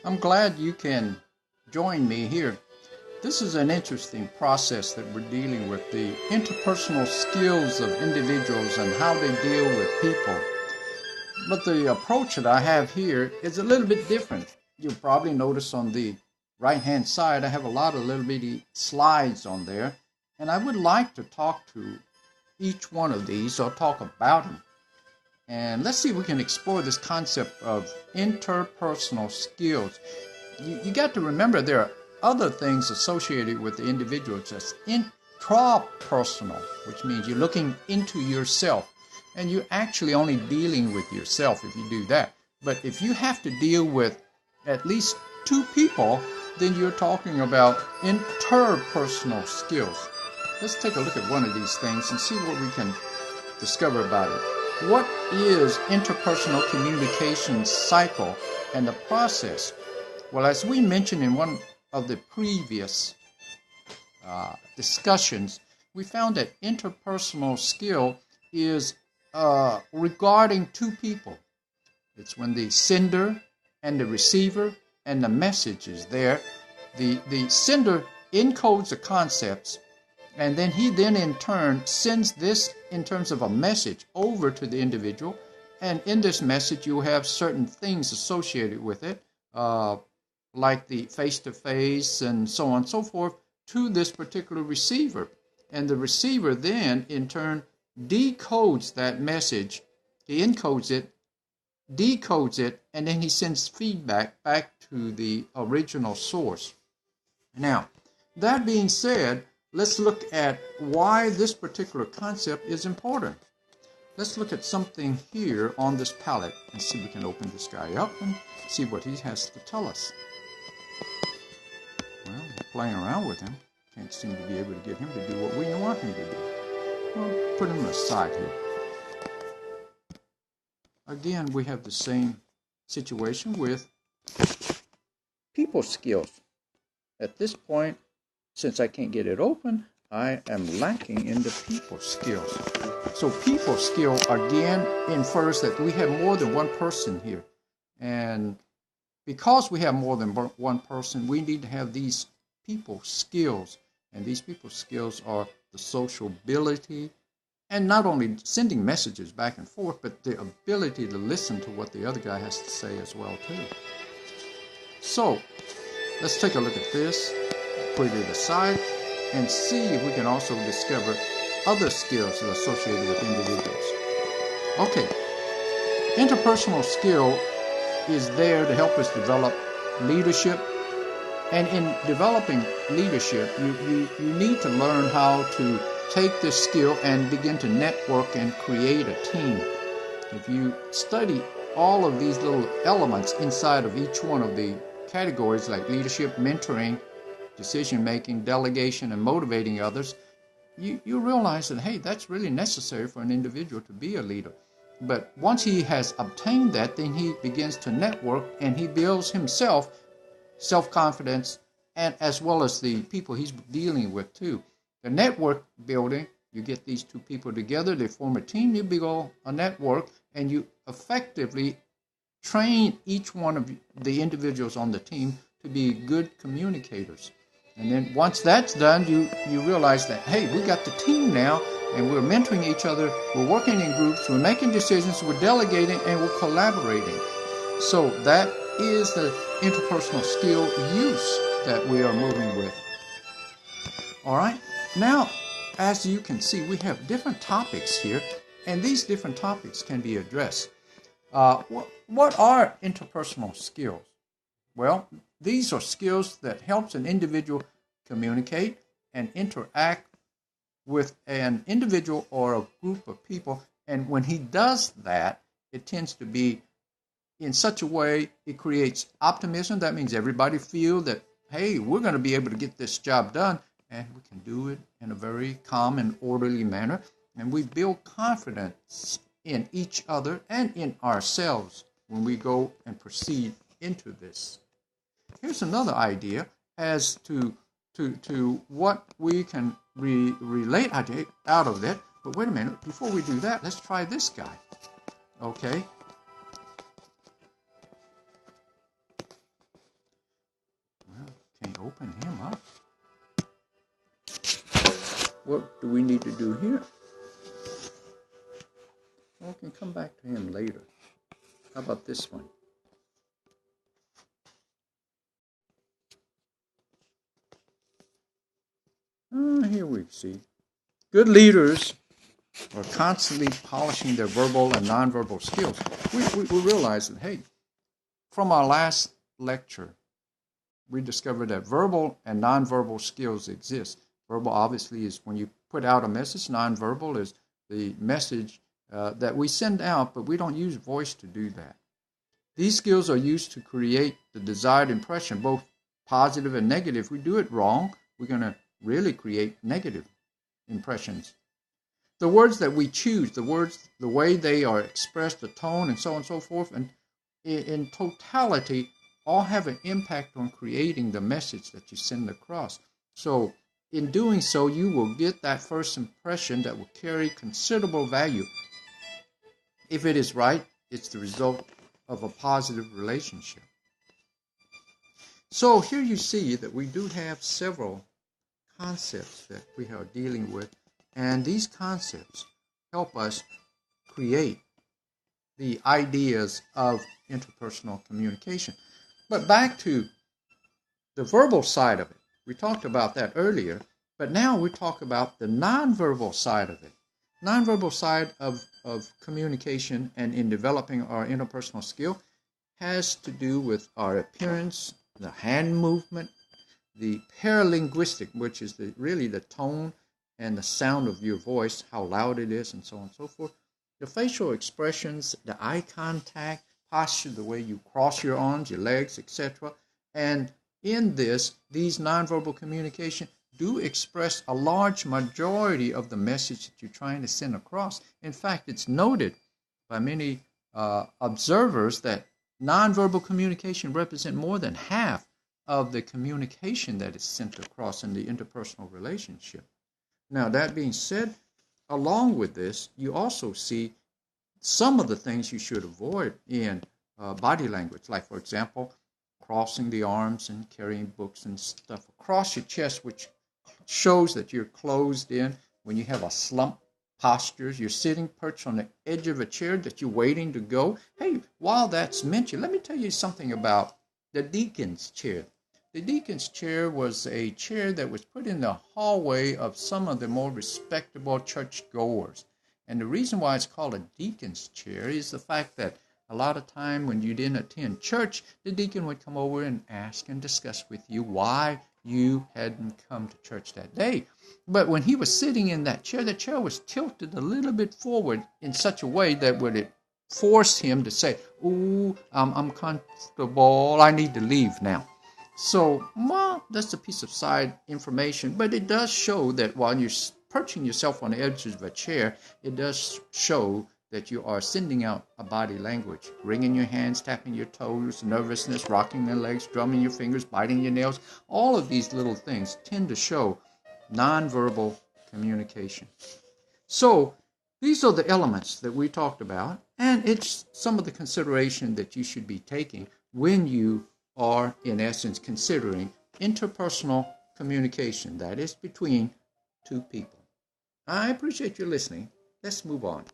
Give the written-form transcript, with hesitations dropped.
I'm glad you can join me here. This is an interesting process that we're dealing with, the interpersonal skills of individuals and how they deal with people. But the approach that I have here is a little bit different. You'll probably notice on the right-hand side, I have a lot of little bitty slides on there, and I would like to talk to each one of these or talk about them. And let's see if we can explore this concept of interpersonal skills. You got to remember there are other things associated with the individual, just intrapersonal, which means you're looking into yourself. And you're actually only dealing with yourself if you do that. But if you have to deal with at least two people, then you're talking about interpersonal skills. Let's take a look at one of these things and see what we can discover about it. What is interpersonal communication cycle and the process? Well, as we mentioned in one of the previous discussions, we found that interpersonal skill is regarding two people. It's when the sender and the receiver and the message is there. The sender encodes the concepts, and then he then in turn sends this in terms of a message over to the individual. And in this message, you have certain things associated with it, like the face-to-face and so on and so forth, to this particular receiver. And the receiver then, in turn, decodes that message. He encodes it, decodes it, and then he sends feedback back to the original source. Now, that being said, let's look at why this particular concept is important. Let's look at something here on this palette and see if we can open this guy up and see what he has to tell us. Well, we're playing around with him. Can't seem to be able to get him to do what we want him to do. Well, put him aside here. Again, we have the same situation with people skills. At this point, since I can't get it open, I am lacking in the people skills. So people skill, again, infers that we have more than one person here. And because we have more than one person, we need to have these people skills. And these people skills are the social ability, and not only sending messages back and forth, but the ability to listen to what the other guy has to say as well, too. So, let's take a look at this, put it aside, and see if we can also discover other skills that are associated with individuals. Okay, interpersonal skill is there to help us develop leadership. And in developing leadership, you need to learn how to take this skill and begin to network and create a team. If you study all of these little elements inside of each one of the categories like leadership, mentoring, decision-making, delegation, and motivating others, you realize that, hey, that's really necessary for an individual to be a leader. But once he has obtained that, then he begins to network and he builds himself self-confidence, and as well as the people he's dealing with too. The network building, you get these two people together, they form a team, you build a network, and you effectively train each one of the individuals on the team to be good communicators. And then once that's done, you realize that, hey, we got the team now, and we're mentoring each other, we're working in groups, we're making decisions, we're delegating, and we're collaborating. So that is the interpersonal skill use that we are moving with. All right. Now, as you can see, we have different topics here, and these different topics can be addressed. What are interpersonal skills? Well, these are skills that helps an individual communicate and interact with an individual or a group of people. And when he does that, it tends to be in such a way it creates optimism. That means everybody feel that, hey, we're going to be able to get this job done, and we can do it in a very calm and orderly manner. And we build confidence in each other and in ourselves when we go and proceed into this. Here's another idea as to what we can relate out of that. But wait a minute, before we do that, let's try this guy. Okay. open him up. What do we need to do here? Well, we can come back to him later. How about this one? Here we see. Good leaders are constantly polishing their verbal and nonverbal skills. We realize that, hey, from our last lecture, we discovered that verbal and nonverbal skills exist. Verbal, obviously, is when you put out a message. Nonverbal is the message that we send out, but we don't use voice to do that. These skills are used to create the desired impression, both positive and negative. If we do it wrong, we're going to really create negative impressions. The words that we choose, the way they are expressed, the tone, and so on and so forth, and in totality, all have an impact on creating the message that you send across. So in doing so, you will get that first impression that will carry considerable value. If it is right, it's the result of a positive relationship. So here you see that we do have several concepts that we are dealing with, and these concepts help us create the ideas of interpersonal communication. But back to the verbal side of it. We talked about that earlier, but now we talk about the nonverbal side of it. Nonverbal side of communication and in developing our interpersonal skill has to do with our appearance, the hand movement, the paralinguistic, which is really the tone and the sound of your voice, how loud it is, and so on and so forth. The facial expressions, the eye contact, posture, the way you cross your arms, your legs, etc. And in these nonverbal communication do express a large majority of the message that you're trying to send across. In fact, it's noted by many observers that nonverbal communication represents more than half of the communication that is sent across in the interpersonal relationship. Now, that being said, along with this, you also see some of the things you should avoid in body language, like, for example, crossing the arms and carrying books and stuff across your chest, which shows that you're closed in. When you have a slump posture, you're sitting perched on the edge of a chair that you're waiting to go. Hey, while that's mentioned, let me tell you something about the deacon's chair. The deacon's chair was a chair that was put in the hallway of some of the more respectable churchgoers. And the reason why it's called a deacon's chair is the fact that a lot of time when you didn't attend church, the deacon would come over and ask and discuss with you why you hadn't come to church that day. But when he was sitting in that chair, the chair was tilted a little bit forward in such a way that would it force him to say, "Ooh, I'm comfortable, I need to leave now." So, well, that's a piece of side information, but it does show that while you're perching yourself on the edge of a chair, it does show that you are sending out a body language. Wringing your hands, tapping your toes, nervousness, rocking your legs, drumming your fingers, biting your nails. All of these little things tend to show nonverbal communication. So, these are the elements that we talked about, and it's some of the consideration that you should be taking when you are, in essence, considering interpersonal communication, that is between two people. I appreciate you listening. Let's move on.